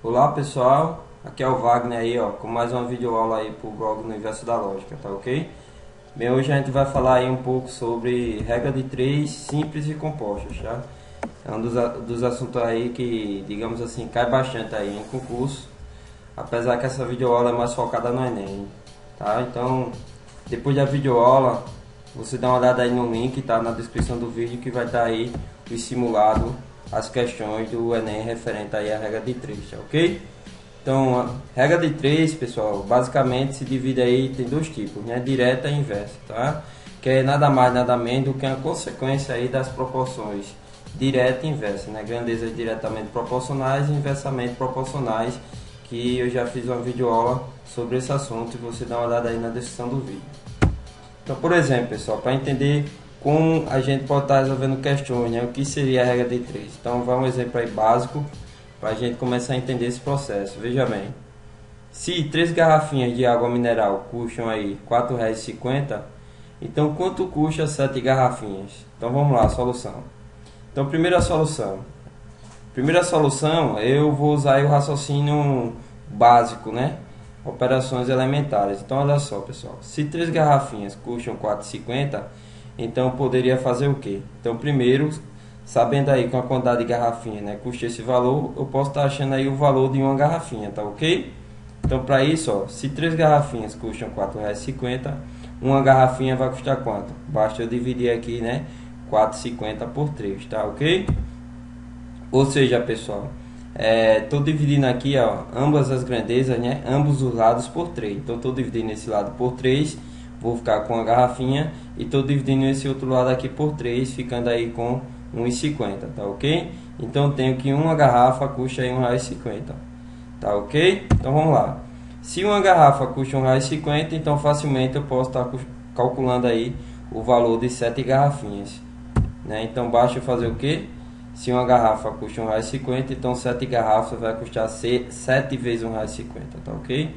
Olá pessoal, aqui é o Wagner aí, ó, com mais uma videoaula aí pro blog no Universo da Lógica, tá ok? Bem, hoje a gente vai falar aí um pouco sobre regra de três simples e compostas, tá? É um dos assuntos aí que, digamos assim, cai bastante aí em concurso, apesar que essa videoaula é mais focada no Enem, tá? Então, depois da videoaula, você dá uma olhada aí no link, tá? Na descrição do vídeo que vai estar aí o simulado, as questões do Enem referente aí à regra de três, tá ok? Então, a regra de três, pessoal, basicamente se divide aí, tem dois tipos, né? Direta e inversa, tá? Que é nada mais, nada menos do que uma consequência aí das proporções direta e inversa, né? Grandezas diretamente proporcionais e inversamente proporcionais, que eu já fiz uma videoaula sobre esse assunto e você dá uma olhada aí na descrição do vídeo. Então, por exemplo, pessoal, para entender como a gente pode estar resolvendo questões, né? O que seria a regra de três? Então, vai um exemplo aí básico para a gente começar a entender esse processo. Veja bem, se 3 garrafinhas de água mineral custam aí R$ 4,50, então quanto custa 7 garrafinhas? Então vamos lá, a solução. Então, primeira solução, eu vou usar aí o raciocínio básico, né? Operações elementares. Então olha só, pessoal, se 3 garrafinhas custam R$ 4,50, então eu poderia fazer o quê? Então primeiro, sabendo aí com a quantidade de garrafinha, né, custa esse valor, eu posso estar achando aí o valor de uma garrafinha, tá ok? Então para isso, ó, se 3 garrafinhas custam R$ 4,50, uma garrafinha vai custar quanto? Basta eu dividir aqui, né, 4,50 por 3, tá ok? Ou seja, pessoal, estou dividindo aqui, ó, ambas as grandezas, né, ambos os lados por 3. Então estou dividindo esse lado por 3, vou ficar com a garrafinha, e estou dividindo esse outro lado aqui por 3, ficando aí com 1,50, tá ok? Então tenho que uma garrafa custa aí R$ 1,50, tá ok? Então vamos lá. Se uma garrafa custa R$ 1,50, então facilmente eu posso estar calculando aí o valor de 7 garrafinhas, né? Então basta eu fazer o que? Se uma garrafa custa R$ 1,50, então 7 garrafas vai custar 7 vezes R$ 1,50, tá ok?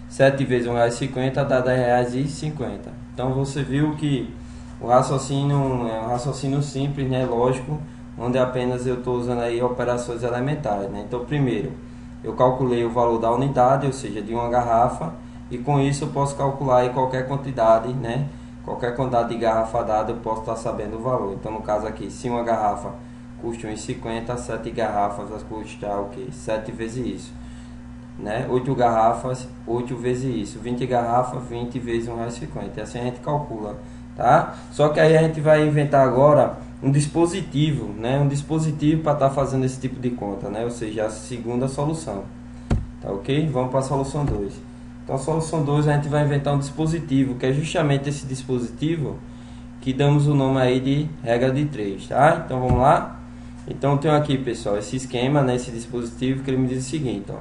7 vezes R$ 1,50 dá R$ 10,50. Então você viu que o raciocínio é um raciocínio simples, né? Lógico, onde apenas eu estou usando aí operações elementares, né? Então primeiro, eu calculei o valor da unidade, ou seja, de uma garrafa, e com isso eu posso calcular aí qualquer quantidade, né? Qualquer quantidade de garrafa dada eu posso estar sabendo o valor. Então no caso aqui, se uma garrafa custa R$ 1,50, 7 garrafas vai custar o que? 7 vezes isso, né? 8 garrafas, 8 vezes isso, 20 garrafas, 20 vezes R$ 1,50. E assim a gente calcula, tá? Só que aí a gente vai inventar agora um dispositivo, né? Um dispositivo para estar fazendo esse tipo de conta, né? Ou seja, a segunda solução, tá ok? Vamos para a solução 2. Então a solução 2 a gente vai inventar um dispositivo, que é justamente esse dispositivo que damos o nome aí de regra de 3, tá? Então vamos lá. Então tenho aqui, pessoal, esse esquema, né, esse dispositivo que ele me diz o seguinte, ó.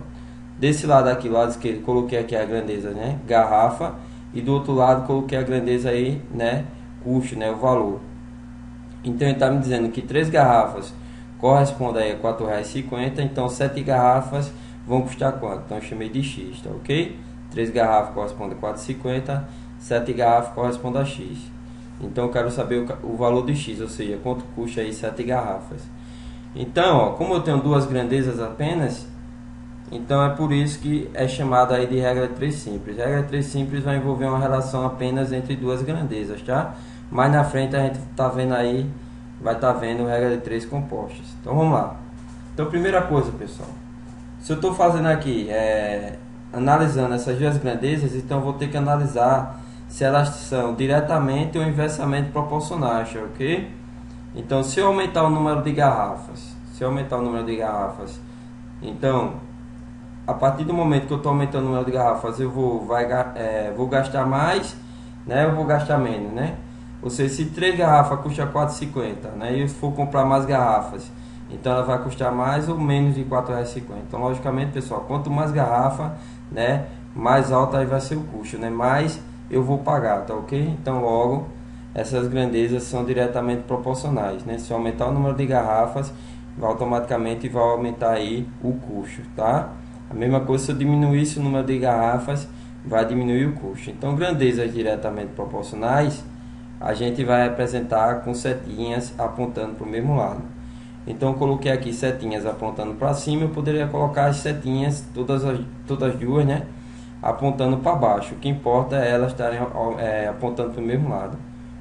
Desse lado aqui, lado esquerdo, coloquei aqui a grandeza, né, garrafa, e do outro lado coloquei a grandeza aí, né, custo, né, o valor. Então ele está me dizendo que 3 garrafas correspondem aí a R$ 4,50, então 7 garrafas vão custar quanto? Então eu chamei de X, tá ok? 3 garrafas correspondem a R$ 4,50, 7 garrafas correspondem a X. Então eu quero saber o valor de X, ou seja, quanto custa aí 7 garrafas. Então, ó, como eu tenho duas grandezas apenas, então é por isso que é chamada aí de regra 3 simples. Regra 3 simples vai envolver uma relação apenas entre duas grandezas, tá? Mais na frente a gente tá vendo aí, vai estar vendo regra de 3 compostas. Então vamos lá. Então primeira coisa, pessoal, se eu estou fazendo aqui, analisando essas duas grandezas, então eu vou ter que analisar se elas são diretamente ou inversamente proporcionais, ok? Então, se eu aumentar o número de garrafas, então, a partir do momento que eu estou aumentando o número de garrafas, eu vou gastar mais, né? Eu vou gastar menos, né? Ou seja, se 3 garrafas custa R$ 4,50, né? E eu for comprar mais garrafas, então ela vai custar mais ou menos de R$ 4,50. Então, logicamente, pessoal, quanto mais garrafa, né, mais alto aí vai ser o custo, né? Mais eu vou pagar, tá ok? Então, logo, essas grandezas são diretamente proporcionais, né? Se eu aumentar o número de garrafas, automaticamente vai aumentar aí o custo, tá? A mesma coisa se eu diminuísse o número de garrafas, vai diminuir o custo. Então, grandezas diretamente proporcionais, a gente vai representar com setinhas apontando para o mesmo lado. Então eu coloquei aqui setinhas apontando para cima. Eu poderia colocar as setinhas, todas duas, né, apontando para baixo. O que importa é elas estarem apontando para o mesmo lado,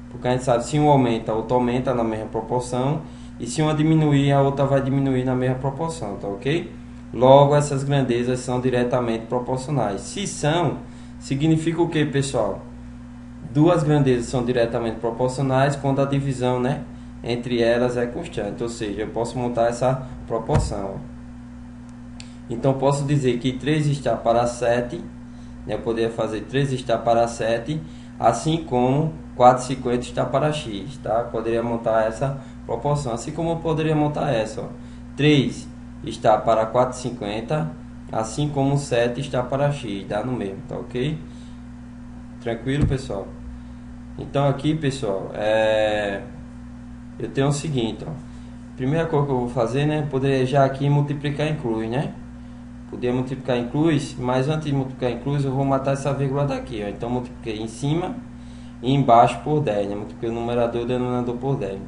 porque a gente sabe, se um aumenta, a outra aumenta na mesma proporção, e se uma diminuir, a outra vai diminuir na mesma proporção, tá ok? Logo, essas grandezas são diretamente proporcionais. Se são, significa o que, pessoal? Duas grandezas são diretamente proporcionais quando a divisão, né, entre elas é constante, ou seja, eu posso montar essa proporção. Então, posso dizer que 3 está para 7, né, eu poderia fazer 3 está para 7, assim como 4,50 está para x, tá? Poderia montar essa proporção, assim como eu poderia montar essa, ó. 3 está para 4,50, assim como 7 está para x, dá no mesmo, tá ok? Tranquilo, pessoal? Então aqui, pessoal, eu tenho o seguinte, ó. Primeira coisa que eu vou fazer, né, poderia já aqui multiplicar em cruz, né? Poderia multiplicar em cruz, mas antes de multiplicar em cruz eu vou matar essa vírgula daqui, ó. Então multipliquei em cima e embaixo por 10, né? Multipliquei o numerador e o denominador por 10.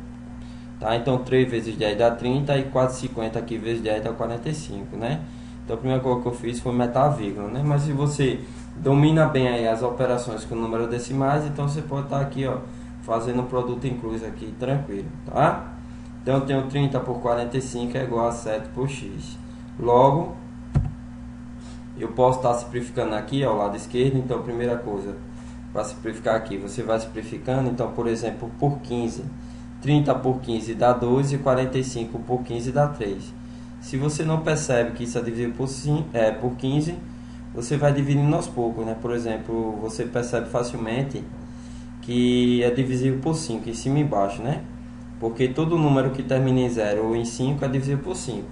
Tá? Então 3 vezes 10 dá 30 e 4,50 aqui vezes 10 dá 45, né? Então a primeira coisa que eu fiz foi meter a vírgula, né? Mas se você domina bem aí as operações com números decimais, então você pode estar aqui, ó, fazendo um produto em cruz aqui tranquilo, tá? Então eu tenho 30 por 45 é igual a 7 por x. Logo, eu posso estar simplificando aqui ao lado esquerdo. Então primeira coisa, para simplificar aqui, você vai simplificando. Então, por exemplo, por 15, 30 por 15 dá 12 e 45 por 15 dá 3. Se você não percebe que isso é dividido por 15, você vai dividindo aos poucos, né? Por exemplo, você percebe facilmente que é divisível por 5, em cima e embaixo, né? Porque todo número que termina em 0 ou em 5 é divisível por 5.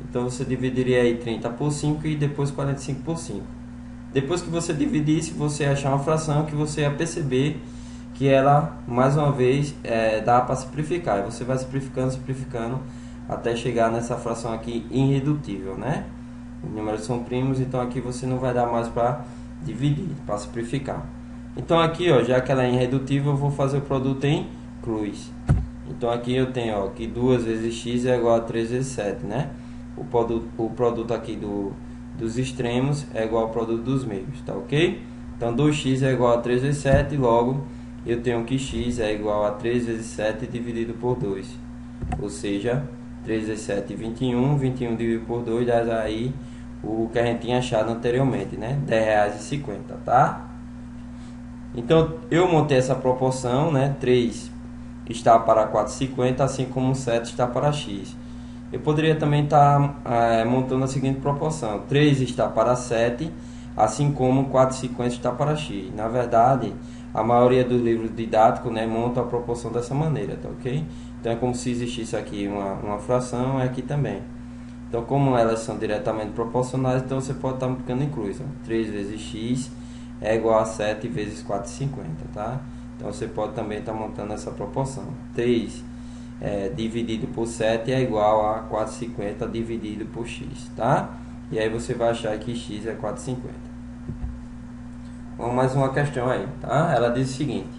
Então você dividiria aí 30 por 5 e depois 45 por 5. Depois que você dividisse, você achar uma fração que você ia perceber que ela, mais uma vez, dá para simplificar. E você vai simplificando, simplificando, até chegar nessa fração aqui irredutível, né? Os números são primos, então aqui você não vai dar mais para dividir, para simplificar. Então aqui, ó, já que ela é irredutível, eu vou fazer o produto em cruz. Então aqui eu tenho, ó, que 2 vezes x é igual a 3 vezes 7, né? O produto aqui dos extremos é igual ao produto dos meios, tá ok? Então 2x é igual a 3 vezes 7, logo eu tenho que x é igual a 3 vezes 7 dividido por 2. Ou seja, 3 vezes 7, 21, 21 dividido por 2 dá aí o que a gente tinha achado anteriormente, né? R$10,50, tá? Então eu montei essa proporção, né? 3 está para 4,50, assim como 7 está para x. Eu poderia também estar montando a seguinte proporção: 3 está para 7, assim como 4,50 está para x. Na verdade, a maioria dos livros didáticos, né, monta a proporção dessa maneira, tá ok? Então é como se existisse aqui uma fração, aqui também. Então, como elas são diretamente proporcionais, então você pode estar multiplicando em cruz. Ó. 3 vezes x é igual a 7 vezes 4,50, tá? Então você pode também estar montando essa proporção. 3 dividido por 7 é igual a 4,50 dividido por x, tá? E aí você vai achar que x é 4,50. Vamos mais uma questão aí, tá? Ela diz o seguinte: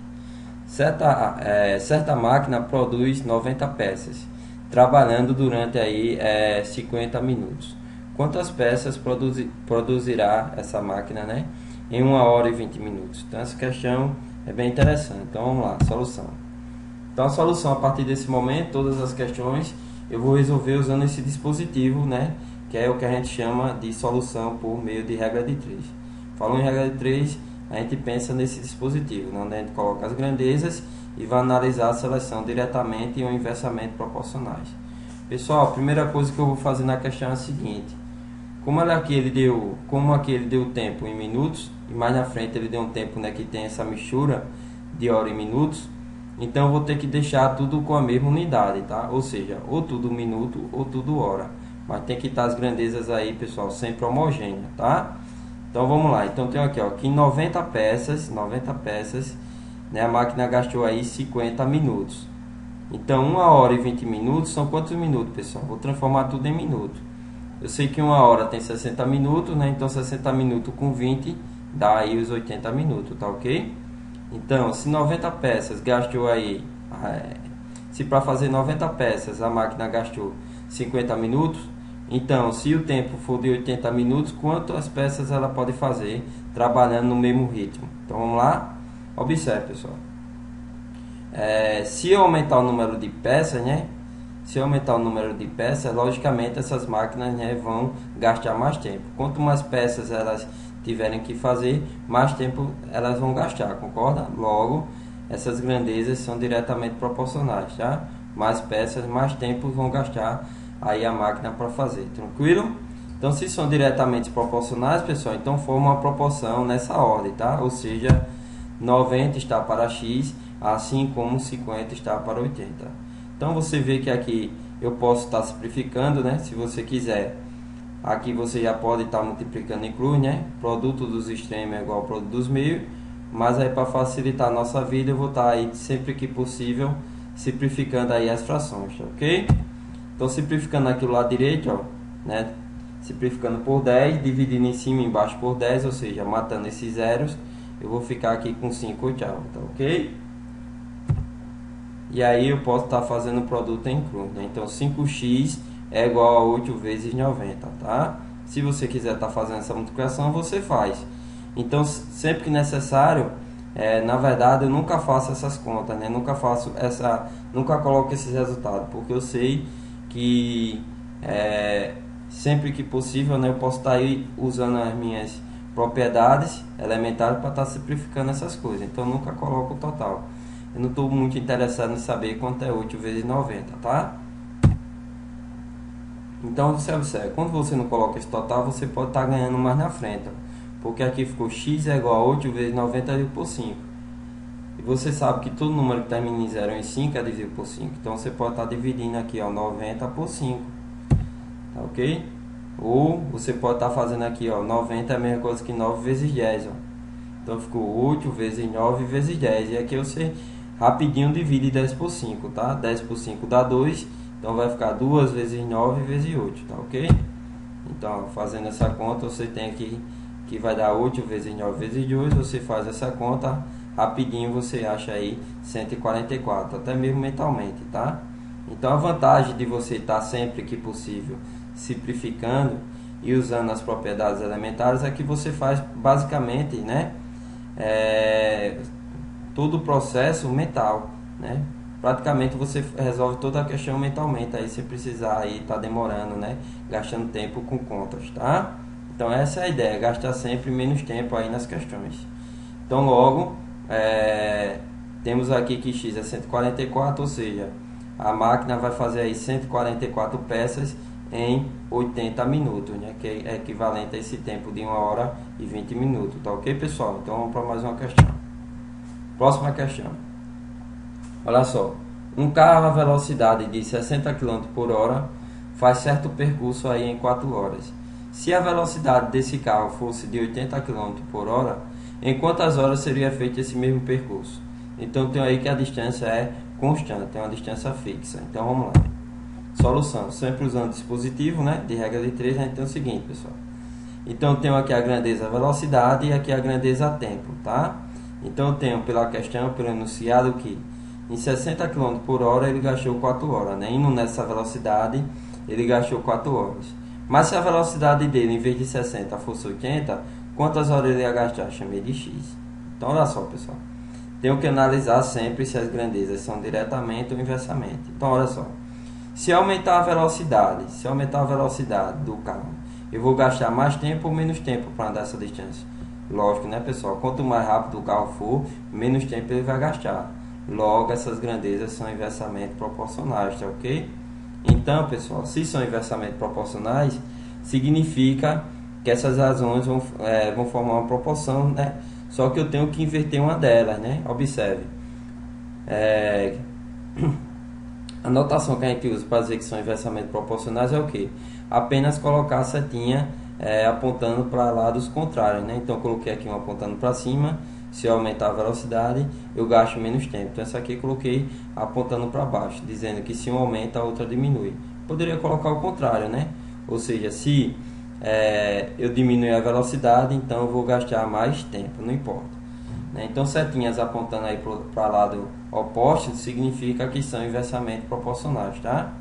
certa máquina produz 90 peças, trabalhando durante aí 50 minutos. Quantas peças produzirá essa máquina, né, em 1 hora e 20 minutos? Então essa questão é bem interessante. Então vamos lá, solução. Então a solução, a partir desse momento, todas as questões eu vou resolver usando esse dispositivo, né, que é o que a gente chama de solução por meio de regra de 3. Falando em regra de 3, a gente pensa nesse dispositivo, né, onde a gente coloca as grandezas e vai analisar a seleção diretamente ou inversamente proporcionais. Pessoal, a primeira coisa que eu vou fazer na questão é a seguinte: como aqui ele deu tempo em minutos, e mais na frente ele deu um tempo, né, que tem essa mistura de hora em minutos, então eu vou ter que deixar tudo com a mesma unidade, tá? Ou seja, ou tudo minuto ou tudo hora. Mas tem que estar as grandezas aí, pessoal, sempre homogêneas, tá? Então vamos lá. Então tem aqui, ó, que 90 peças, né, a máquina gastou aí 50 minutos. Então 1 hora e 20 minutos são quantos minutos, pessoal? Vou transformar tudo em minuto. Eu sei que 1 hora tem 60 minutos, né? Então 60 minutos com 20 dá aí os 80 minutos, tá ok? Então, se 90 peças gastou aí Se para fazer 90 peças a máquina gastou 50 minutos, então se o tempo for de 80 minutos, quantas peças ela pode fazer trabalhando no mesmo ritmo? Então vamos lá, observe, pessoal. Se eu aumentar o número de peças, né? Se aumentar o número de peças, logicamente essas máquinas, né, vão gastar mais tempo. Quanto mais peças elas tiverem que fazer, mais tempo elas vão gastar, concorda? Logo, essas grandezas são diretamente proporcionais, tá? Mais peças, mais tempo vão gastar aí a máquina para fazer, tranquilo? Então, se são diretamente proporcionais, pessoal, então forma uma proporção nessa ordem, tá? Ou seja, 90 está para X, assim como 50 está para 80. Então você vê que aqui eu posso estar simplificando, né? Se você quiser, aqui você já pode estar multiplicando em cruz, né? Produto dos extremos é igual ao produto dos meios. Mas aí para facilitar a nossa vida, eu vou estar aí sempre que possível simplificando aí as frações, tá, ok? Então simplificando aqui o lado direito, ó, né? Simplificando por 10, dividindo em cima e embaixo por 10, ou seja, matando esses zeros, eu vou ficar aqui com 5 oitavos, tá, ok? E aí eu posso estar fazendo o produto em cruz, né? Então 5x é igual a 8 vezes 90, tá? Se você quiser estar fazendo essa multiplicação, você faz. Então sempre que necessário, na verdade eu nunca faço essas contas, né? Nunca coloco esses resultados, porque eu sei que sempre que possível, né, eu posso estar aí usando as minhas propriedades elementares para estar simplificando essas coisas. Então eu nunca coloco o total. Eu não estou muito interessado em saber quanto é 8 vezes 90, tá? Então você observa, quando você não coloca esse total, você pode estar ganhando mais na frente, ó, porque aqui ficou x é igual a 8 vezes 90 dividido por 5. E você sabe que todo número que termina em 0 em 5 é dividido por 5. Então você pode estar dividindo aqui, ó, 90 por 5. Tá, ok? Ou você pode estar fazendo aqui, ó, 90 é a mesma coisa que 9 vezes 10, ó. Então ficou 8 vezes 9 vezes 10. E aqui você rapidinho divide 10 por 5, tá? 10 por 5 dá 2, então vai ficar 2 vezes 9 vezes 8, tá, ok? Então, fazendo essa conta, você tem aqui que vai dar 8 vezes 9 vezes 2, você faz essa conta, rapidinho você acha aí 144, até mesmo mentalmente, tá? Então, a vantagem de você estar sempre que possível simplificando e usando as propriedades elementares é que você faz basicamente, né, todo o processo mental, né? Praticamente você resolve toda a questão mentalmente, aí sem precisar aí tá demorando, né? Gastando tempo com contas, tá? Então essa é a ideia, gastar sempre menos tempo aí nas questões. Então logo, temos aqui que x é 144, ou seja, a máquina vai fazer aí 144 peças em 80 minutos, né? Que é equivalente a esse tempo de 1 hora e 20 minutos, tá ok, pessoal? Então vamos para mais uma questão. Próxima questão. Olha só. Um carro a velocidade de 60 km por hora faz certo percurso aí em 4 horas. Se a velocidade desse carro fosse de 80 km por hora, em quantas horas seria feito esse mesmo percurso? Então tem aí que a distância é constante, é uma distância fixa. Então vamos lá. Solução. Sempre usando dispositivo, né? De regra de 3, a gente tem o seguinte, pessoal. Então tenho aqui a grandeza velocidade e aqui a grandeza tempo, tá? Então eu tenho pela questão, pelo enunciado, que em 60 km por hora ele gastou 4 horas, né? Indo nessa velocidade ele gastou 4 horas. Mas se a velocidade dele em vez de 60 fosse 80, quantas horas ele ia gastar? Chamei de x. Então olha só, pessoal, tenho que analisar sempre se as grandezas são diretamente ou inversamente. Então olha só, se aumentar a velocidade do carro, eu vou gastar mais tempo ou menos tempo para andar essa distância? Lógico, né, pessoal? Quanto mais rápido o carro for, menos tempo ele vai gastar. Logo, essas grandezas são inversamente proporcionais, tá ok? Então, pessoal, se são inversamente proporcionais, significa que essas razões vão formar uma proporção, né? Só que eu tenho que inverter uma delas, né? Observe. A notação que a gente usa para dizer que são inversamente proporcionais é o quê? Apenas colocar a setinha apontando para lados contrários, né? Então eu coloquei aqui um apontando para cima. Se eu aumentar a velocidade, eu gasto menos tempo. Então essa aqui eu coloquei apontando para baixo, dizendo que se um aumenta, a outra diminui. Poderia colocar o contrário, né? Ou seja, se eu diminuir a velocidade, então eu vou gastar mais tempo, não importa. né? Então setinhas apontando aí para lado oposto significa que são inversamente proporcionais, tá?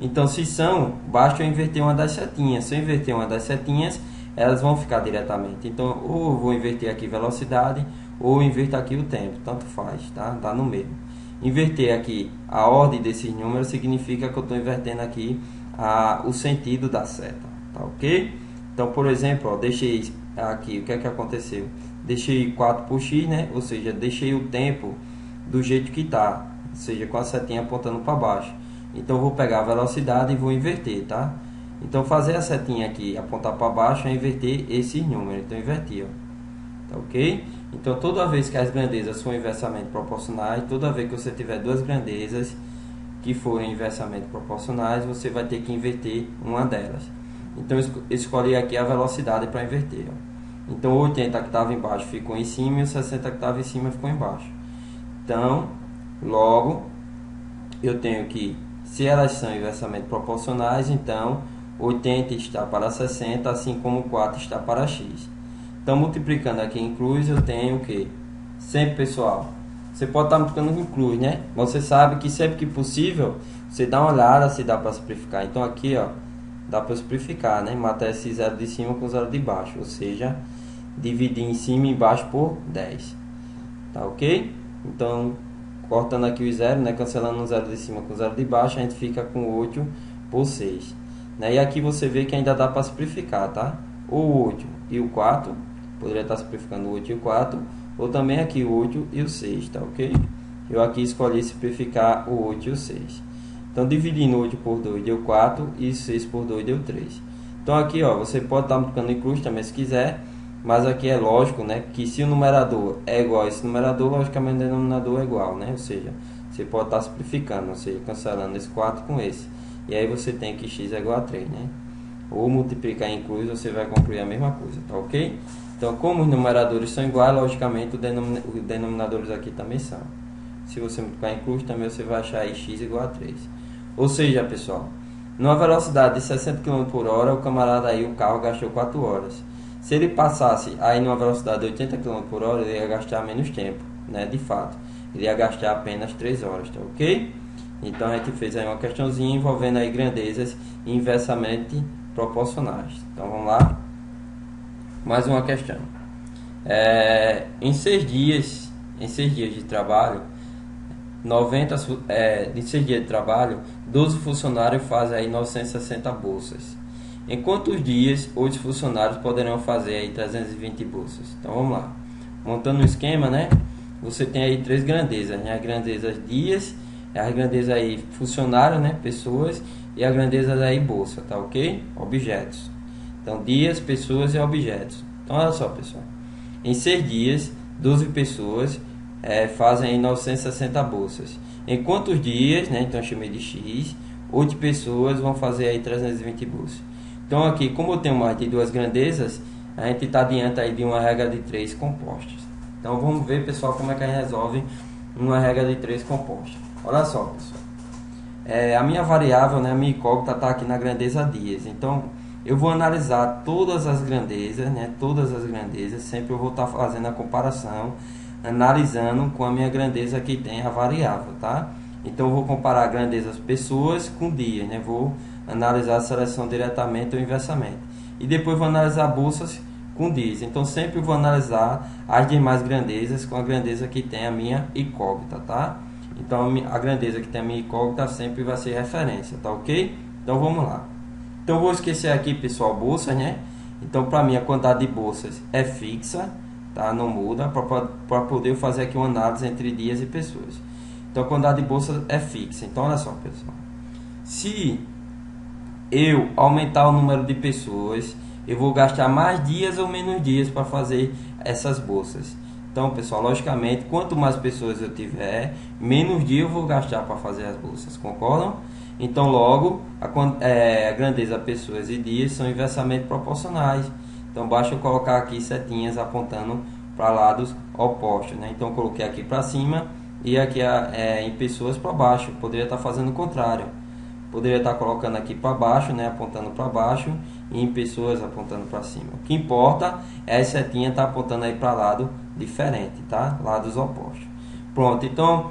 Então se são, basta eu inverter uma das setinhas. Se eu inverter uma das setinhas, elas vão ficar diretamente. Então ou eu vou inverter aqui velocidade ou inverter aqui o tempo, tanto faz, tá? Dá no mesmo. Inverter aqui a ordem desses números significa que eu estou invertendo aqui o sentido da seta, tá ok? Então, por exemplo, ó, deixei aqui, o que é que aconteceu? Deixei 4 por x, né? Ou seja, deixei o tempo do jeito que está, ou seja, com a setinha apontando para baixo. Então, eu vou pegar a velocidade e vou inverter, tá? Então, fazer a setinha aqui apontar para baixo é inverter esses números. Então, inverti, ó. Tá ok? Então, toda vez que as grandezas forem inversamente proporcionais, toda vez que você tiver duas grandezas que forem inversamente proporcionais, você vai ter que inverter uma delas. Então, escolhi aqui a velocidade para inverter, ó. Então, o 80 que estava embaixo ficou em cima e o 60 que estava em cima ficou embaixo. Então, logo, eu tenho que, se elas são inversamente proporcionais, então 80 está para 60, assim como 4 está para x. Então, multiplicando aqui em cruz, eu tenho o que? Sempre, pessoal, você pode estar multiplicando em cruz, né? Você sabe que sempre que possível, você dá uma olhada se dá para simplificar. Então, aqui, ó, dá para simplificar, né? Matar esse zero de cima com zero de baixo, ou seja, dividir em cima e embaixo por 10. Tá ok? Então, cortando aqui o zero, né? Cancelando o zero de cima com o zero de baixo, a gente fica com 8 por 6. Né? E aqui você vê que ainda dá para simplificar, tá? O 8 e o 4, poderia estar simplificando o 8 e o 4, ou também aqui o 8 e o 6, tá ok? Eu aqui escolhi simplificar o 8 e o 6. Então, dividindo 8 por 2 deu 4 e 6 por 2 deu 3. Então, aqui, ó, você pode estar multiplicando em cruz também se quiser, mas aqui é lógico, né, que se o numerador é igual a esse numerador, logicamente o denominador é igual, né? Ou seja, você pode estar simplificando, ou seja, cancelando esse 4 com esse. E aí você tem que x é igual a 3, né? Ou multiplicar em cruz, você vai concluir a mesma coisa, tá ok? Então, como os numeradores são iguais, logicamente os denominadores aqui também são. Se você multiplicar em cruz, também você vai achar aí x igual a 3. Ou seja, pessoal, numa velocidade de 60 km por hora, o camarada aí, o carro gastou 4 horas. Se ele passasse aí numa velocidade de 80 km por hora, ele ia gastar menos tempo, né? De fato, ele ia gastar apenas 3 horas, tá ok? Então, a gente fez aí uma questãozinha envolvendo aí grandezas inversamente proporcionais. Então, vamos lá. Mais uma questão. Em 6 dias de trabalho, 6 dias de trabalho, 12 funcionários fazem aí 960 bolsas. Em quantos dias 8 funcionários poderão fazer aí 320 bolsas? Então vamos lá. Montando um esquema, né? Você tem aí 3 grandezas, né? As grandezas dias, as grandezas aí funcionários, né? Pessoas, e as grandezas aí bolsa, tá ok? Objetos. Então dias, pessoas e objetos. Então olha só, pessoal. Em 6 dias, 12 pessoas fazem aí 960 bolsas. Em quantos dias, né? Então eu chamei de X, 8 pessoas vão fazer aí 320 bolsas. Então aqui, como eu tenho mais de 2 grandezas, a gente está diante aí de uma regra de 3 compostas. Então vamos ver, pessoal, como é que a gente resolve uma regra de 3 compostas. Olha só, pessoal. A minha variável, né, a minha incógnita está aqui na grandeza dias. Então eu vou analisar todas as grandezas, né, todas as grandezas. Sempre eu vou estar fazendo a comparação, analisando com a minha grandeza que tem a variável, tá? Então eu vou comparar grandezas pessoas com dias, né? Vou analisar a seleção diretamente ou inversamente. E depois vou analisar bolsas com dias. Então sempre vou analisar as demais grandezas com a grandeza que tem a minha incógnita, tá? Então a grandeza que tem a minha incógnita sempre vai ser referência, tá ok? Então vamos lá. Então vou esquecer aqui, pessoal, bolsas, né? Então para mim a quantidade de bolsas é fixa, tá? Não muda, para poder fazer aqui uma análise entre dias e pessoas. Então a quantidade de bolsas é fixa. Então olha só, pessoal. Se eu aumentar o número de pessoas, eu vou gastar mais dias ou menos dias para fazer essas bolsas. Então, pessoal, logicamente, quanto mais pessoas eu tiver, menos dia eu vou gastar para fazer as bolsas, concordam? Então, logo, a grandeza pessoas e dias são inversamente proporcionais. Então, basta eu colocar aqui setinhas apontando para lados opostos, né? Então, eu coloquei aqui para cima e aqui em pessoas para baixo. Poderia estar fazendo o contrário. Poderia estar colocando aqui para baixo, né? Apontando para baixo, e em pessoas apontando para cima. O que importa é a setinha tá apontando aí para lado diferente, tá? Lados opostos. Pronto, então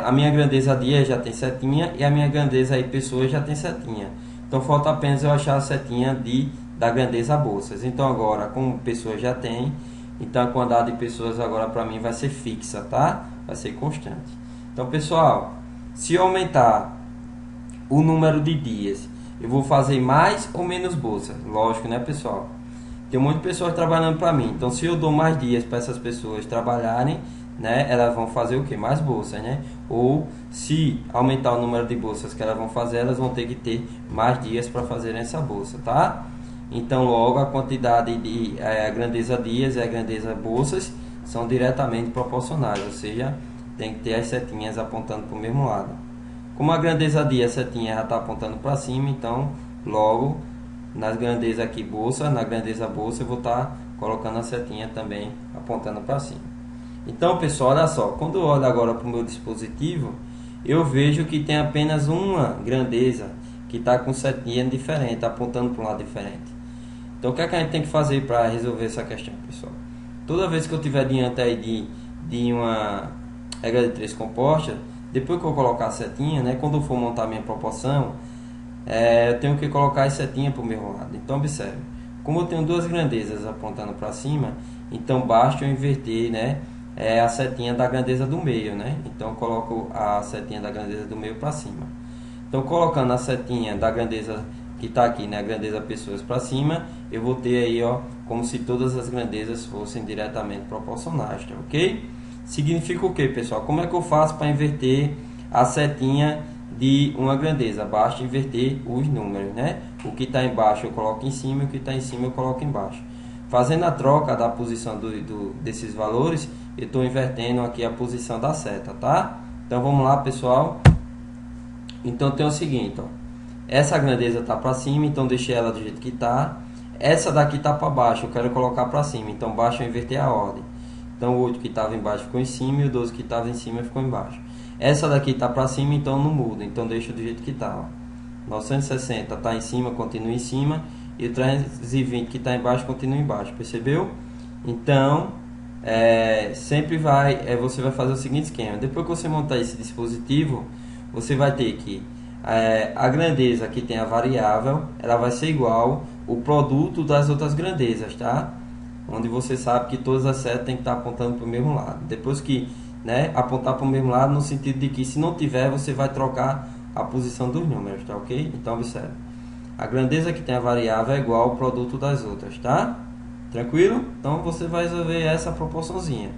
a minha grandeza dias já tem setinha e a minha grandeza aí pessoas já tem setinha. Então falta apenas eu achar a setinha da grandeza bolsas. Então agora, como pessoas já tem, então a quantidade de pessoas agora para mim vai ser fixa, tá? Vai ser constante. Então pessoal, se eu aumentar o número de dias, eu vou fazer mais ou menos bolsas? Lógico, né pessoal? Tem muitas pessoas trabalhando para mim. Então se eu dou mais dias para essas pessoas trabalharem, né, elas vão fazer o que? Mais bolsas, né? Ou se aumentar o número de bolsas que elas vão fazer, elas vão ter que ter mais dias para fazer essa bolsa, tá? Então logo a quantidade de a grandeza dias e a grandeza bolsas são diretamente proporcionais, ou seja, tem que ter as setinhas apontando para o mesmo lado. Como a grandeza dia, a setinha já está apontando para cima, então logo nas grandezas aqui bolsa, na grandeza bolsa eu vou estar colocando a setinha também apontando para cima. Então pessoal, olha só, quando eu olho agora para o meu dispositivo, eu vejo que tem apenas uma grandeza que está com setinha diferente, apontando para um lado diferente. Então o que é que a gente tem que fazer para resolver essa questão, pessoal? Toda vez que eu estiver diante aí de uma regra de 3 composta, depois que eu colocar a setinha, né, quando eu for montar a minha proporção, eu tenho que colocar a setinha para o mesmo lado. Então observe, como eu tenho duas grandezas apontando para cima, então basta eu inverter, né, a setinha da grandeza do meio, né? Então eu coloco a setinha da grandeza do meio para cima. Então colocando a setinha da grandeza que está aqui, né, a grandeza pessoas para cima, eu vou ter aí, ó, como se todas as grandezas fossem diretamente proporcionais, tá ok? Significa o que, pessoal? Como é que eu faço para inverter a setinha de uma grandeza? Basta inverter os números, né? O que está embaixo eu coloco em cima e o que está em cima eu coloco embaixo. Fazendo a troca da posição desses valores, eu estou invertendo aqui a posição da seta, tá? Então vamos lá, pessoal. Então tem o seguinte, ó. Essa grandeza está para cima, então deixei ela do jeito que está. Essa daqui está para baixo, eu quero colocar para cima, então basta eu inverter a ordem. Então o 8 que estava embaixo ficou em cima e o 12 que estava em cima ficou embaixo. Essa daqui está para cima, então não muda, então deixa do jeito que está. 960 está em cima, continua em cima. E o 320 que está embaixo continua embaixo, percebeu? Então sempre você vai fazer o seguinte esquema. Depois que você montar esse dispositivo, você vai ter que a grandeza que tem a variável, ela vai ser igual o produto das outras grandezas, tá? Onde você sabe que todas as setas tem que estar apontando para o mesmo lado. Depois que, né, apontar para o mesmo lado, no sentido de que se não tiver, você vai trocar a posição dos números, tá ok? Então observe, a grandeza que tem a variável é igual ao produto das outras, tá? Tranquilo? Então você vai resolver essa proporçãozinha.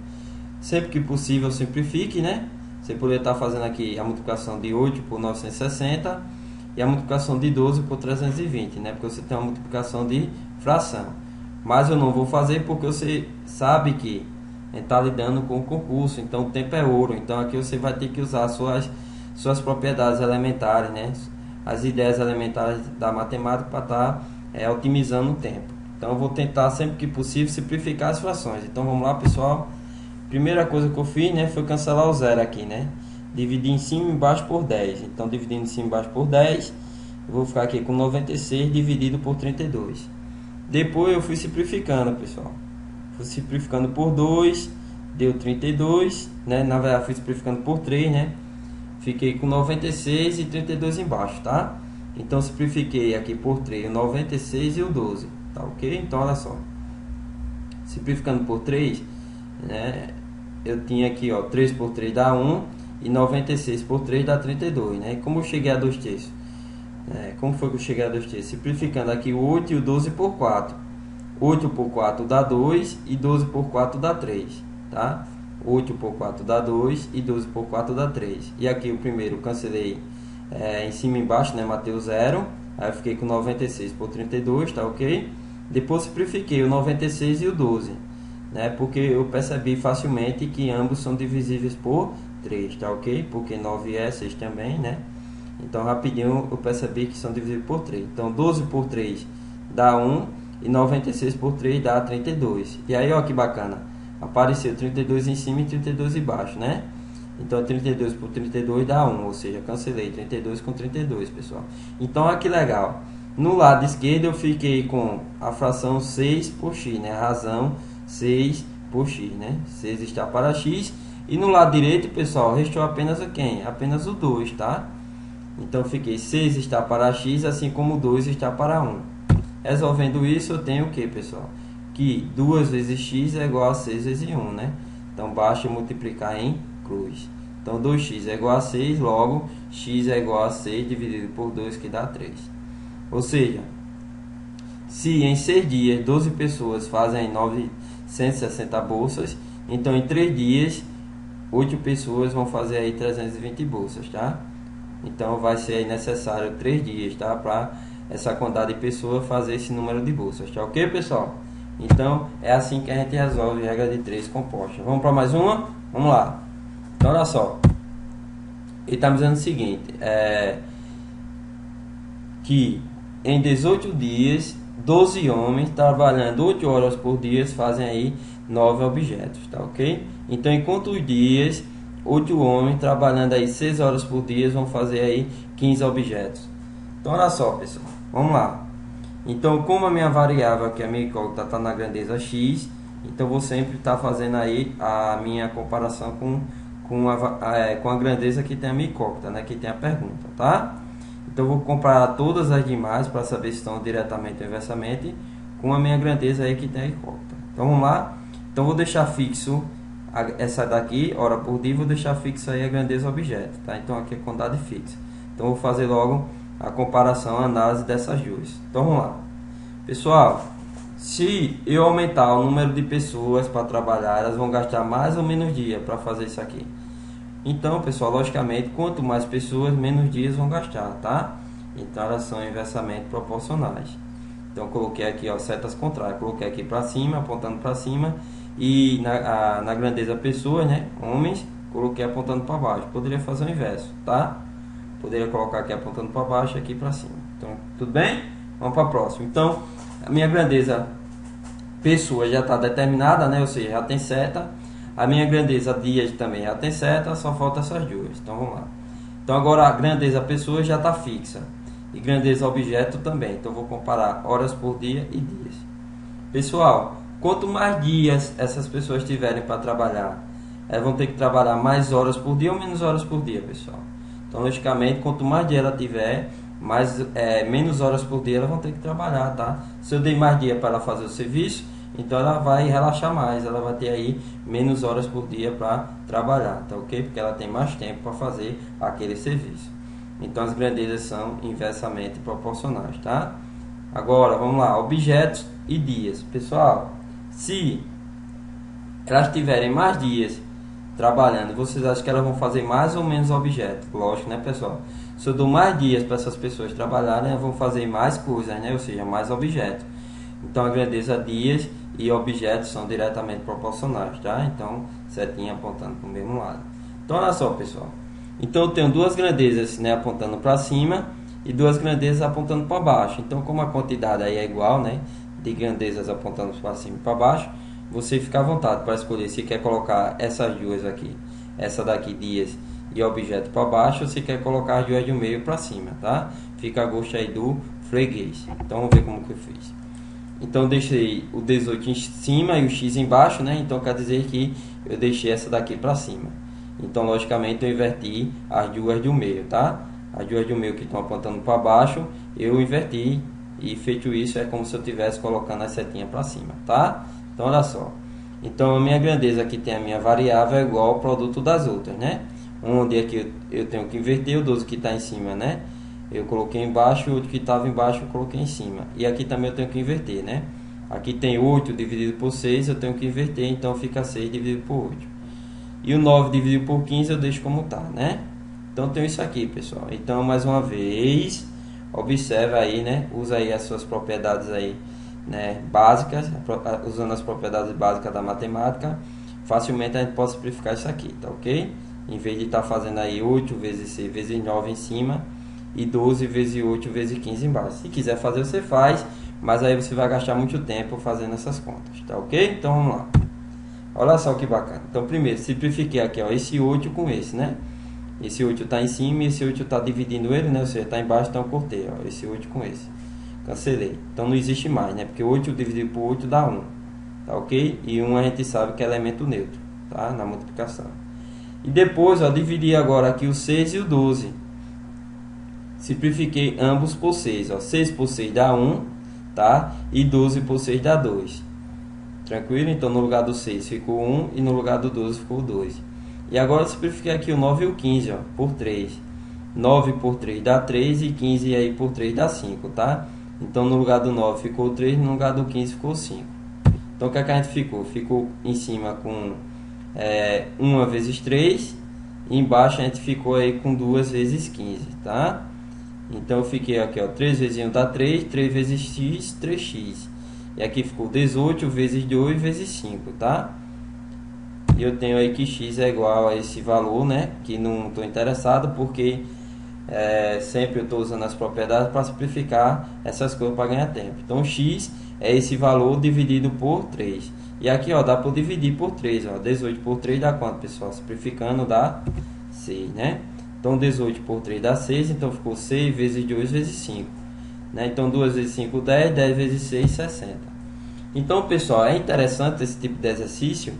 Sempre que possível, simplifique, né? Você poderia estar fazendo aqui a multiplicação de 8 por 960 e a multiplicação de 12 por 320, né? Porque você tem uma multiplicação de fração. Mas eu não vou fazer porque você sabe que a gente está lidando com o concurso, então o tempo é ouro. Então aqui você vai ter que usar suas propriedades elementares, né? As ideias elementares da matemática para estar otimizando o tempo. Então eu vou tentar sempre que possível simplificar as frações. Então vamos lá, pessoal. Primeira coisa que eu fiz, né, foi cancelar o zero aqui, né? Dividir em cima e embaixo por 10. Então dividindo em cima e embaixo por 10, eu vou ficar aqui com 96 dividido por 32. Depois eu fui simplificando, pessoal. Fui simplificando por 2, deu 32, né? Na verdade fui simplificando por 3, né? Fiquei com 96 e 32 embaixo, tá? Então simplifiquei aqui por 3, o 96 e o 12, tá ok? Então olha só. Simplificando por 3, né? Eu tinha aqui, ó, 3 por 3 dá 1 e 96 por 3 dá 32, né? E como eu cheguei a 2 terços? Como foi que eu cheguei a 2 terços? Simplificando aqui o 8 e o 12 por 4. 8 por 4 dá 2 e 12 por 4 dá 3, tá? 8 por 4 dá 2 e 12 por 4 dá 3. E aqui o primeiro cancelei em cima e embaixo, né? Matei o 0. Aí eu fiquei com 96 por 32, tá ok? Depois simplifiquei o 96 e o 12, né? Porque eu percebi facilmente que ambos são divisíveis por 3, tá ok? Porque 9 é 6 também, né? Então rapidinho eu percebi que são divisíveis por 3. Então 12 por 3 dá 1 e 96 por 3 dá 32. E aí ó que bacana, apareceu 32 em cima e 32 embaixo, né? Então 32 por 32 dá 1, ou seja, cancelei 32 com 32, pessoal. Então olha que legal, No lado esquerdo eu fiquei com a fração 6 por x, né? A razão 6 por x, né? 6 está para x. E no lado direito, pessoal, restou apenas o quem? Apenas o 2, tá? Então, fiquei 6 está para x, assim como 2 está para 1. Resolvendo isso, eu tenho o que, pessoal? Que 2 vezes x é igual a 6 vezes 1, né? Então, basta multiplicar em cruz. Então, 2x é igual a 6, logo, x é igual a 6 dividido por 2, que dá 3. Ou seja, se em 6 dias 12 pessoas fazem 960 bolsas, então em 3 dias 8 pessoas vão fazer aí 320 bolsas, tá? Então vai ser aí necessário 3 dias, tá? Para essa quantidade de pessoas fazer esse número de bolsas, tá ok, pessoal? Então é assim que a gente resolve a regra de 3 compostas. Vamos para mais uma? Vamos lá. Então olha só. Ele está me dizendo o seguinte, que em 18 dias 12 homens trabalhando 8 horas por dia fazem aí 9 objetos, tá ok? Então em quantos dias 8 homens trabalhando aí 6 horas por dia vão fazer aí 15 objetos? Então olha só, pessoal, vamos lá. Então, como a minha variável aqui, a minha incógnita está na grandeza x, então vou sempre estar fazendo aí a minha comparação com a grandeza que tem a minha incógnita, né, que tem a pergunta, tá? Então vou comparar todas as demais para saber se estão diretamente ou inversamente com a minha grandeza aí que tem a incógnita. Então vamos lá. Então vou deixar fixo essa daqui, hora por dia, vou deixar fixo aí a grandeza objeto, tá? Então aqui é quantidade fixa. Então vou fazer logo a comparação, a análise dessas duas. Então vamos lá. Pessoal, se eu aumentar o número de pessoas para trabalhar, elas vão gastar mais ou menos dia para fazer isso aqui. Então, pessoal, logicamente, quanto mais pessoas, menos dias vão gastar, tá? Então, elas são inversamente proporcionais. Então, eu coloquei aqui, ó, setas contrárias. Coloquei aqui para cima, apontando para cima. E na grandeza pessoas, né? Homens, coloquei apontando para baixo. Poderia fazer o inverso, tá? Poderia colocar aqui apontando para baixo e aqui para cima. Então, tudo bem? Vamos para a próxima. Então, a minha grandeza pessoa já está determinada, né? Ou seja, já tem seta. A minha grandeza dias também já tem seta, só falta essas duas. Então vamos lá. Então agora a grandeza pessoa já está fixa. E grandeza objeto também. Então vou comparar horas por dia e dias. Pessoal, quanto mais dias essas pessoas tiverem para trabalhar, elas vão ter que trabalhar mais horas por dia ou menos horas por dia, pessoal? Então logicamente, quanto mais dia ela tiver, menos horas por dia elas vão ter que trabalhar, tá? Se eu dei mais dia para ela fazer o serviço, então ela vai relaxar mais, ela vai ter aí menos horas por dia para trabalhar, tá ok? Porque ela tem mais tempo para fazer aquele serviço. Então as grandezas são inversamente proporcionais, tá? Agora, vamos lá, objetos e dias. Pessoal, se elas tiverem mais dias trabalhando, vocês acham que elas vão fazer mais ou menos objetos? Lógico, né, pessoal? Se eu dou mais dias para essas pessoas trabalharem, elas vão fazer mais coisas, né? Ou seja, mais objetos. Então a grandeza dias e objetos são diretamente proporcionais, tá? Então, setinha apontando para o mesmo lado. Então, olha só, pessoal. Então, eu tenho duas grandezas, né, apontando para cima e duas grandezas apontando para baixo. Então, como a quantidade aí é igual, né, de grandezas apontando para cima e para baixo, você fica à vontade para escolher se quer colocar essas duas aqui, essa daqui dias e objeto para baixo, ou se quer colocar as duas de meio para cima, tá? Fica a gosto aí do freguês. Então, vamos ver como que eu fiz. Então eu deixei o 18 em cima e o x embaixo, né? Então quer dizer que eu deixei essa daqui para cima. Então logicamente eu inverti as duas do meio, tá? As duas do meio que estão apontando para baixo, eu inverti e feito isso é como se eu estivesse colocando a setinha para cima, tá? Então olha só. Então a minha grandeza aqui tem a minha variável é igual ao produto das outras, né? Onde aqui eu tenho que inverter o 12 que está em cima, né? Eu coloquei embaixo, o outro que estava embaixo eu coloquei em cima. E aqui também eu tenho que inverter, né? Aqui tem 8 dividido por 6, eu tenho que inverter, então fica 6 dividido por 8. E o 9 dividido por 15 eu deixo como está, né? Então tem isso aqui, pessoal. Então, mais uma vez, observa aí, né? Usa aí as suas propriedades aí, né, básicas, usando as propriedades básicas da matemática. Facilmente a gente pode simplificar isso aqui, tá ok? Em vez de estar fazendo aí 8 vezes 6 vezes 9 em cima e 12 vezes 8 vezes 15 embaixo. Se quiser fazer, você faz, mas aí você vai gastar muito tempo fazendo essas contas, tá ok? Então vamos lá. Olha só que bacana. Então primeiro, simplifiquei aqui, ó, esse 8 com esse, né? Esse 8 está em cima e esse 8 está dividindo ele, né? Ou seja, está embaixo, então eu cortei, ó, esse 8 com esse. Cancelei. Então não existe mais, né? Porque 8 dividido por 8 dá 1. Tá ok? E 1 a gente sabe que é elemento neutro, tá? Na multiplicação. E depois, ó, dividi agora aqui o 6 e o 12. Simplifiquei ambos por 6, ó. 6 por 6 dá 1, tá? E 12 por 6 dá 2. Tranquilo? Então no lugar do 6 ficou 1 e no lugar do 12 ficou 2. E agora eu simplifiquei aqui o 9 e o 15, ó, por 3. 9 por 3 dá 3 e 15 aí por 3 dá 5, tá? Então no lugar do 9 ficou 3, no lugar do 15 ficou 5. Então o que é que a gente ficou? Ficou em cima com 1 vezes 3. E embaixo a gente ficou aí com 2 vezes 15, tá? Então eu fiquei aqui, ó, 3 vezes 1 dá 3, 3 vezes x, 3x. E aqui ficou 18 vezes 2 vezes 5, tá? E eu tenho aí que x é igual a esse valor, né? Que não estou interessado porque sempre eu estou usando as propriedades para simplificar essas coisas para ganhar tempo. Então x é esse valor dividido por 3. E aqui, ó, dá para dividir por 3, ó. 18 por 3 dá quanto, pessoal? Simplificando dá 6, né? Então 18 por 3 dá 6, então ficou 6 vezes 2 vezes 5, né? Então 2 vezes 5 10, 10 vezes 6 60. Então, pessoal, é interessante esse tipo de exercício,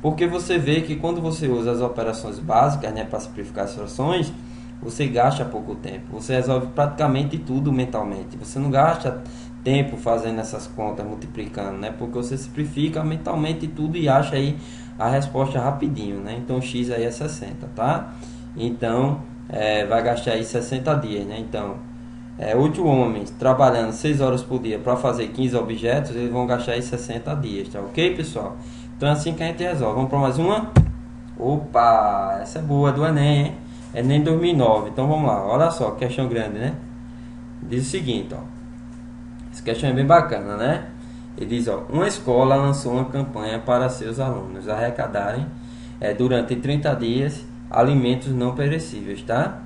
porque você vê que quando você usa as operações básicas, né, para simplificar as frações, você gasta pouco tempo. Você resolve praticamente tudo mentalmente. Você não gasta tempo fazendo essas contas, multiplicando, né? Porque você simplifica mentalmente tudo e acha aí a resposta rapidinho, né? Então x aí é 60, tá? Então vai gastar aí 60 dias, né? Então 8 homens trabalhando 6 horas por dia para fazer 15 objetos, eles vão gastar aí 60 dias, tá ok, pessoal? Então é assim que a gente resolve. Vamos para mais uma? Opa, essa é boa, do Enem, hein? Enem 2009. Então vamos lá, olha só, questão grande, né? Diz o seguinte, ó. Essa questão é bem bacana, né? Ele diz, ó, uma escola lançou uma campanha para seus alunos arrecadarem durante 30 dias alimentos não perecíveis, tá?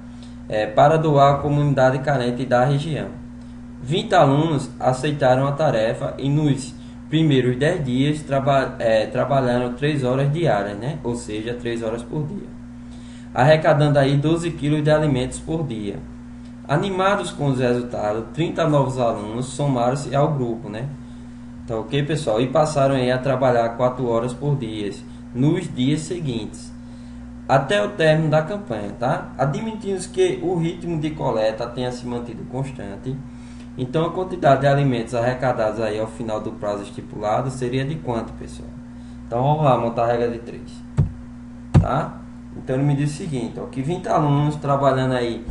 Para doar à comunidade carente da região. 20 alunos aceitaram a tarefa e nos primeiros 10 dias trabalharam 3 horas diárias, né? Ou seja, 3 horas por dia, arrecadando aí 12 quilos de alimentos por dia. Animados com os resultados, 30 novos alunos somaram-se ao grupo, né? Então, ok, pessoal? E passaram aí a trabalhar 4 horas por dia, nos dias seguintes, até o término da campanha, tá? Admitindo que o ritmo de coleta tenha se mantido constante, então a quantidade de alimentos arrecadados aí ao final do prazo estipulado seria de quanto, pessoal? Então vamos lá, montar a regra de 3, tá? Então ele me diz o seguinte, ó, que 20 alunos trabalhando aí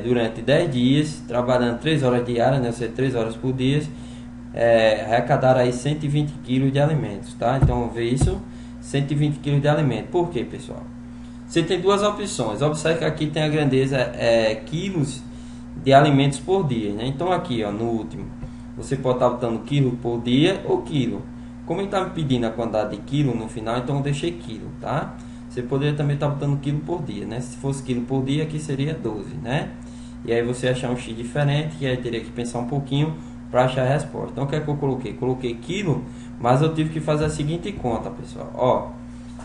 durante 10 dias, trabalhando 3 horas diárias, né, ou seja, 3 horas por dia, arrecadaram aí 120 quilos de alimentos, tá? Então vamos ver isso, 120 quilos de alimento. Por quê, pessoal? Você tem duas opções. Observe que aqui tem a grandeza quilos de alimentos por dia, né? Então aqui, ó, no último, você pode estar botando quilo por dia ou quilo. Como ele está me pedindo a quantidade de quilo no final, então eu deixei quilo, tá? Você poderia também estar botando quilo por dia, né? Se fosse quilo por dia, aqui seria 12, né? E aí você achar um x diferente, e aí teria que pensar um pouquinho para achar a resposta. Então o que é que eu coloquei? Coloquei quilo, mas eu tive que fazer a seguinte conta, pessoal. Ó,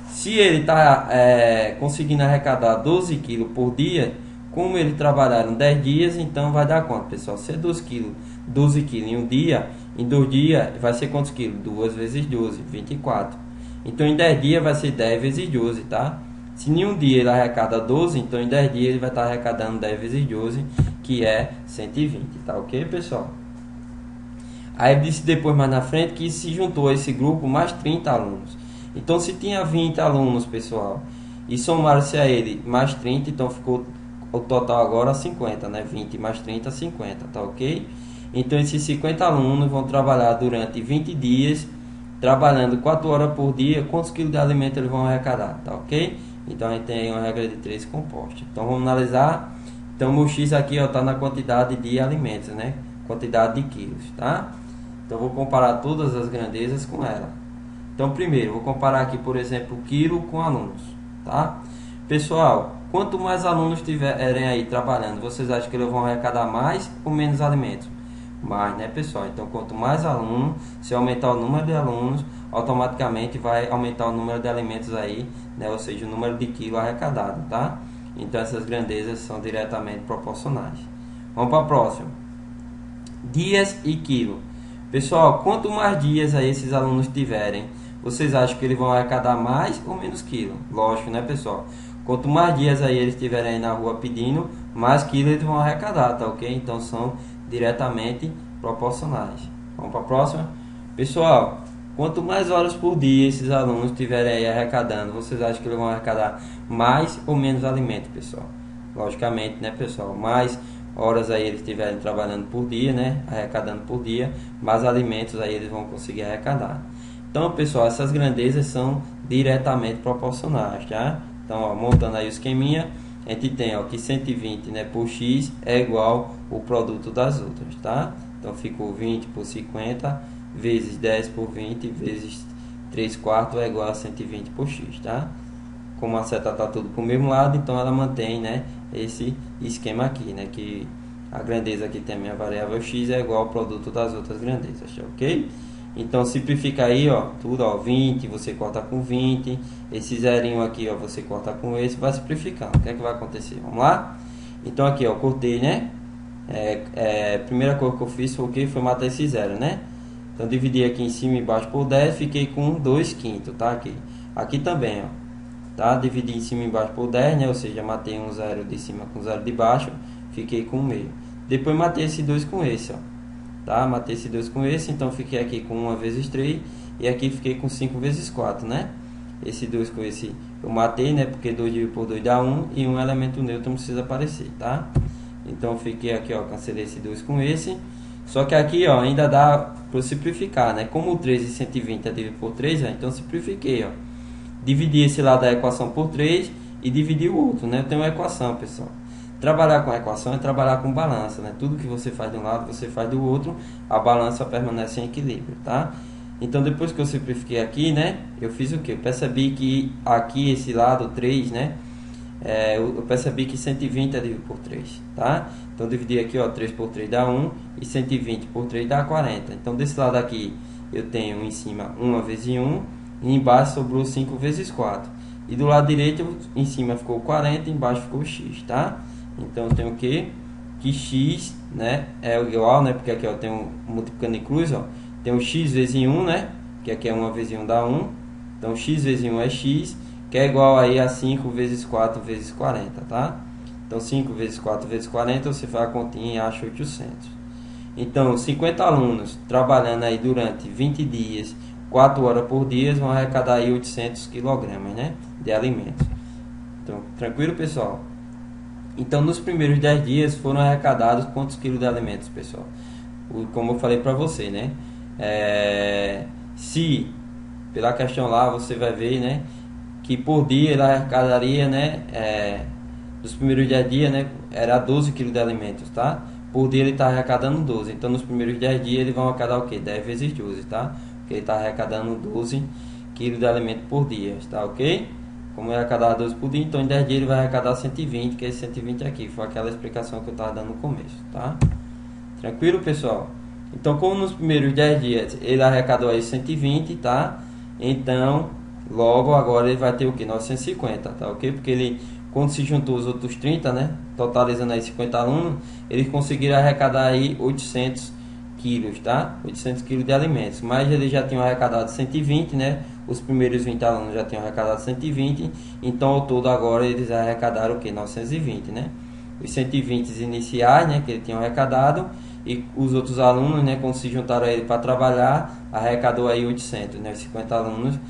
se ele está conseguindo arrecadar 12 quilos por dia, como ele trabalhar em 10 dias, então vai dar quanto, pessoal? Se é 12 quilos em um dia, em 2 dias vai ser quantos quilos? 2 vezes 12, 24. Então em 10 dias vai ser 10 vezes 12, tá? Se em um dia ele arrecada 12, então em 10 dias ele vai estar arrecadando 10 vezes 12, que é 120, tá ok, pessoal? Aí disse depois mais na frente que se juntou a esse grupo mais 30 alunos. Então se tinha 20 alunos, pessoal, e somaram-se a ele mais 30, então ficou o total agora 50, né? 20 mais 30, 50, tá ok? Então esses 50 alunos vão trabalhar durante 20 dias, trabalhando 4 horas por dia. Quantos quilos de alimento eles vão arrecadar, tá ok? Então a gente tem uma regra de 3 composta. Então vamos analisar. Então o x aqui está na quantidade de alimentos, né? Quantidade de quilos, tá? Então vou comparar todas as grandezas com ela. Então primeiro vou comparar aqui, por exemplo, quilo com alunos, tá? Pessoal, quanto mais alunos tiverem aí trabalhando, vocês acham que eles vão arrecadar mais ou menos alimentos? Mais, né, pessoal? Então quanto mais alunos, se aumentar o número de alunos, automaticamente vai aumentar o número de alimentos aí, né? Ou seja, o número de quilos arrecadado, tá? Então essas grandezas são diretamente proporcionais. Vamos para a próxima. dias e quilo. Pessoal, quanto mais dias aí esses alunos tiverem, vocês acham que eles vão arrecadar mais ou menos quilo? Lógico, né, pessoal? Quanto mais dias aí eles estiverem aí na rua pedindo, mais quilo eles vão arrecadar, tá ok? Então são diretamente proporcionais. Vamos para a próxima? Pessoal, quanto mais horas por dia esses alunos estiverem aí arrecadando, vocês acham que eles vão arrecadar mais ou menos alimento, pessoal? Logicamente, né, pessoal? Mais horas aí eles estiverem trabalhando por dia, né? Arrecadando por dia, mais alimentos aí eles vão conseguir arrecadar. Então, pessoal, essas grandezas são diretamente proporcionais, tá? Então, ó, montando aí o esqueminha, a gente tem, ó, que 120, né, por x é igual o produto das outras, tá? Então, ficou 20 por 50 vezes 10 por 20 vezes 3 quartos é igual a 120 por x, tá? Como a seta tá tudo para o mesmo lado, então ela mantém, né, esse esquema aqui, né, que a grandeza que tem a minha variável x é igual ao produto das outras grandezas, ok? Então simplifica aí, ó, tudo, ó, 20 você corta com 20, esse zerinho aqui, ó, você corta com esse, vai simplificando. O que é que vai acontecer? Vamos lá? Então aqui, ó, cortei, né? Primeira coisa que eu fiz foi o que? Foi matar esse zero, né? Então dividi aqui em cima e embaixo por 10, fiquei com 2 quintos, tá? Aqui também, ó, tá? Dividi em cima e embaixo por 10, né? Ou seja, matei um zero de cima com zero de baixo, fiquei com meio. Depois matei esse 2 com esse, ó. Tá? Matei esse 2 com esse, então fiquei aqui com 1 vezes 3 e aqui fiquei com 5 vezes 4, né? Esse 2 com esse eu matei, né? Porque 2 dividido por 2 dá 1 e um elemento neutro não precisa aparecer, tá? Então fiquei aqui, ó, cancelei esse 2 com esse. Só que aqui, ó, ainda dá para simplificar, né? Como o 3 e 120 é dividido por 3, ó, então simplifiquei, ó. Dividi esse lado da equação por 3 e dividi o outro, né? Eu tenho uma equação, pessoal. Trabalhar com a equação é trabalhar com balança, né? Tudo que você faz de um lado, você faz do outro, a balança permanece em equilíbrio, tá? Então, depois que eu simplifiquei aqui, né? Eu fiz o que? Eu percebi que aqui, esse lado 3, né? Eu percebi que 120 é dividido por 3, tá? Então, dividi aqui, ó, 3 por 3 dá 1 e 120 por 3 dá 40. Então, desse lado aqui, eu tenho em cima 1 vezes 1 e embaixo sobrou 5 vezes 4. E do lado direito, em cima ficou 40 e embaixo ficou x, tá? Então eu tenho o que? Que x, né, é igual, né, porque aqui, ó, tem um multiplicando em cruz, ó, tem um x vezes 1, né, que aqui é 1 vezes 1 dá 1. Então x vezes 1 é x, que é igual aí a 5 vezes 4 vezes 40, tá? Então 5 vezes 4 vezes 40, você faz a continha e acha 800. Então 50 alunos trabalhando aí durante 20 dias, 4 horas por dia, vão arrecadar aí 800 kg, né, de alimentos. Então, tranquilo, pessoal? Então, nos primeiros 10 dias foram arrecadados quantos quilos de alimentos, pessoal? Como eu falei para você, né? Se, pela questão lá, você vai ver, né? Que por dia ele arrecadaria, né? Nos primeiros 10 dias, né? Era 12 quilos de alimentos, tá? Por dia ele está arrecadando 12. Então, nos primeiros 10 dias ele vai arrecadar o quê? 10 vezes 12, tá? Porque ele está arrecadando 12 quilos de alimento por dia, tá ok? Como é arrecadar 12 por dia, então em 10 dias ele vai arrecadar 120, que é esse 120 aqui. Foi aquela explicação que eu estava dando no começo, tá? Tranquilo, pessoal? Então, como nos primeiros 10 dias ele arrecadou aí 120, tá? Então, logo agora ele vai ter o que? 950, tá ok? Porque ele, quando se juntou os outros 30, né? Totalizando aí 50 alunos, eles conseguiram arrecadar aí 800 quilos, tá? 800 quilos de alimentos. Mas eles já tinham arrecadado 120, né? Os primeiros 20 alunos já tinham arrecadado 120, então ao todo agora eles arrecadaram o que? 920, né? Os 120 iniciais, né, que eles tinham arrecadado, e os outros alunos, né, quando se juntaram a ele para trabalhar, arrecadou aí 800, né? Os 50 alunos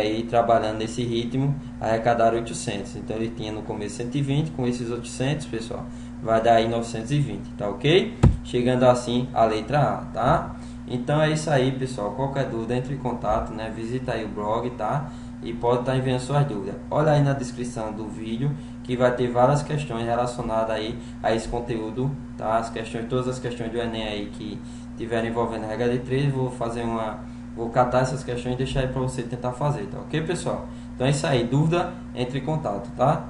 e trabalhando nesse ritmo, arrecadaram 800. Então ele tinha no começo 120, com esses 800, pessoal, vai dar aí 920, tá ok? Chegando assim a letra A, tá? Então é isso aí, pessoal. Qualquer dúvida, entre em contato, né? Visita aí o blog, tá? E pode estar enviando suas dúvidas. Olha aí na descrição do vídeo que vai ter várias questões relacionadas aí a esse conteúdo, tá? As questões, todas as questões do Enem aí que tiverem envolvendo a regra de 3, vou catar essas questões e deixar aí para você tentar fazer, tá ok, pessoal? Então é isso aí. Dúvida, entre em contato, tá?